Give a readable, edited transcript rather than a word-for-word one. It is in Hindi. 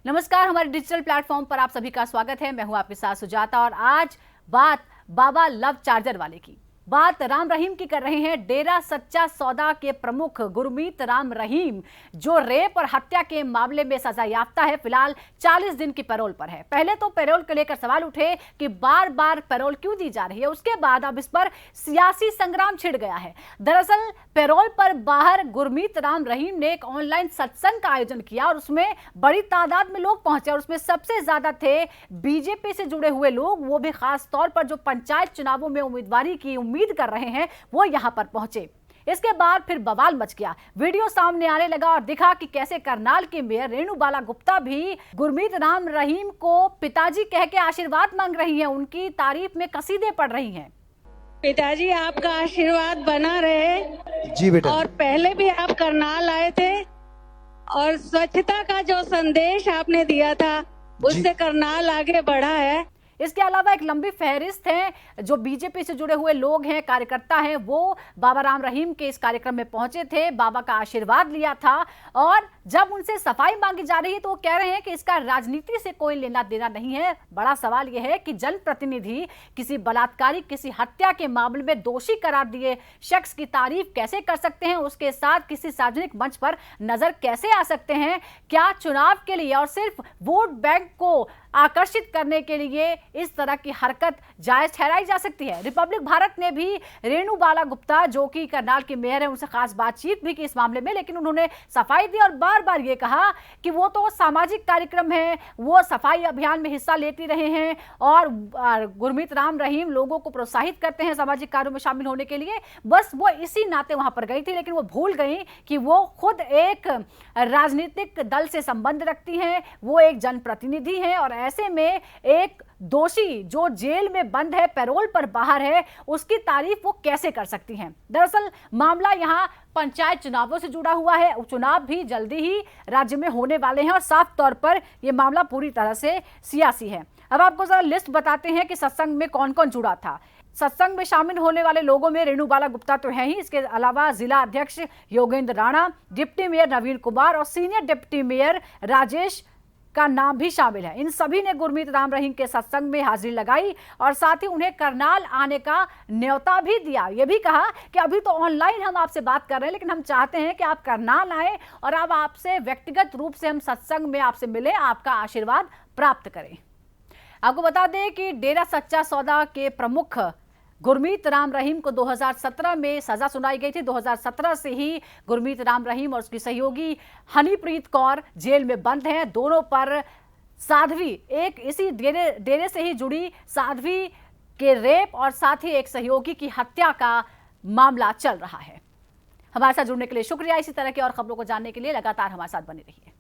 नमस्कार, हमारे डिजिटल प्लेटफॉर्म पर आप सभी का स्वागत है। मैं हूं आपके साथ सुजाता और आज बात बाबा लव चार्जर वाले की बात राम रहीम की कर रहे हैं। डेरा सच्चा सौदा के प्रमुख गुरमीत राम रहीम जो रेप और हत्या के मामले में सजा याफ्ता है, फिलहाल 40 दिन की पैरोल पर है। पहले तो पैरोल को लेकर सवाल उठे कि बार बार पैरोल क्यों दी जा रही है, उसके बाद अब इस पर सियासी संग्राम छिड़ गया है। दरअसल पैरोल पर बाहर गुरमीत राम रहीम ने एक ऑनलाइन सत्संग का आयोजन किया और उसमें बड़ी तादाद में लोग पहुंचे और उसमें सबसे ज्यादा थे बीजेपी से जुड़े हुए लोग, वो भी खास तौर पर जो पंचायत चुनावों में उम्मीदवारी की उम्मीद कर रहे हैं वो यहां पर पहुंचे। इसके बाद फिर बवाल मच गया। वीडियो सामने आने लगा और दिखा कि कैसे करनाल की मेयर रेणु बाला गुप्ता भी गुरमीत राम रहीम को पिताजी कह के आशीर्वाद मांग रही हैं, उनकी तारीफ में कसीदे पढ़ रही हैं। पिताजी आपका आशीर्वाद बना रहे। जी बेटा। और पहले भी आप करनाल आए थे और स्वच्छता का जो संदेश आपने दिया था उससे करनाल आगे बढ़ा है। इसके अलावा एक लंबी फहरिस्त है जो बीजेपी से जुड़े हुए लोग हैं, कार्यकर्ता हैं, वो बाबा राम रहीम के इस कार्यक्रम में पहुंचे थे, बाबा का आशीर्वाद लिया था और जब उनसे सफाई मांगी जा रही है तो वो कह रहे हैं कि इसका राजनीति से कोई लेना देना नहीं है। बड़ा सवाल यह है कि जनप्रतिनिधि किसी बलात्कारी, किसी हत्या के मामले में दोषी करार दिए शख्स की तारीफ कैसे कर सकते हैं, उसके साथ किसी सार्वजनिक मंच पर नजर कैसे आ सकते हैं? क्या चुनाव के लिए और सिर्फ वोट बैंक को आकर्षित करने के लिए इस तरह की हरकत जायज ठहराई जा सकती है? रिपब्लिक भारत ने भी रेणु बाला गुप्ता जो कि करनाल की मेयर है उनसे खास बातचीत भी की इस मामले में, लेकिन उन्होंने सफाई दी और बार बार ये कहा कि वो तो सामाजिक कार्यक्रम है, वो सफाई अभियान में हिस्सा लेती रहे हैं और गुरमीत राम रहीम लोगों को प्रोत्साहित करते हैं सामाजिक कार्यों में शामिल होने के लिए। बस वो इसी नाते वहां पर गई थी, लेकिन वो भूल गई कि वो खुद एक राजनीतिक दल से संबंध रखती हैं, वो एक जनप्रतिनिधि हैं और ऐसे में एक दोषी जो जेल में बंद है, पैरोल पर बाहर है, उसकी तारीफ वो कैसे कर सकती हैं? दरअसल मामला यहां पंचायत चुनावों से जुड़ा हुआ है। चुनाव भी जल्दी ही राज्य में होने वाले हैं और साफ तौर पर यह मामला पूरी तरह से सियासी है। अब आपको जरा लिस्ट बताते हैं कि सत्संग में कौन कौन जुड़ा था। सत्संग में शामिल होने वाले लोगों में रेणु बाला गुप्ता तो है ही, इसके अलावा जिला अध्यक्ष योगेंद्र राणा, डिप्टी मेयर नवीन कुमार और सीनियर डिप्टी मेयर राजेश का नाम भी शामिल है। इन सभी ने गुरमीत राम रहीम के सत्संग में हाजिरी लगाई और साथ ही उन्हें करनाल आने का न्योता भी दिया। यह भी कहा कि अभी तो ऑनलाइन हम आपसे बात कर रहे हैं, लेकिन हम चाहते हैं कि आप करनाल आए और अब आपसे व्यक्तिगत रूप से हम सत्संग में आपसे मिले, आपका आशीर्वाद प्राप्त करें। आपको बता दें कि डेरा सच्चा सौदा के प्रमुख गुरमीत राम रहीम को 2017 में सजा सुनाई गई थी। 2017 से ही गुरमीत राम रहीम और उसकी सहयोगी हनीप्रीत कौर जेल में बंद हैं। दोनों पर साध्वी, एक इसी डेरे से ही जुड़ी साध्वी के रेप और साथ ही एक सहयोगी की हत्या का मामला चल रहा है। हमारे साथ जुड़ने के लिए शुक्रिया। इसी तरह की और खबरों को जानने के लिए लगातार हमारे साथ बने रहिए।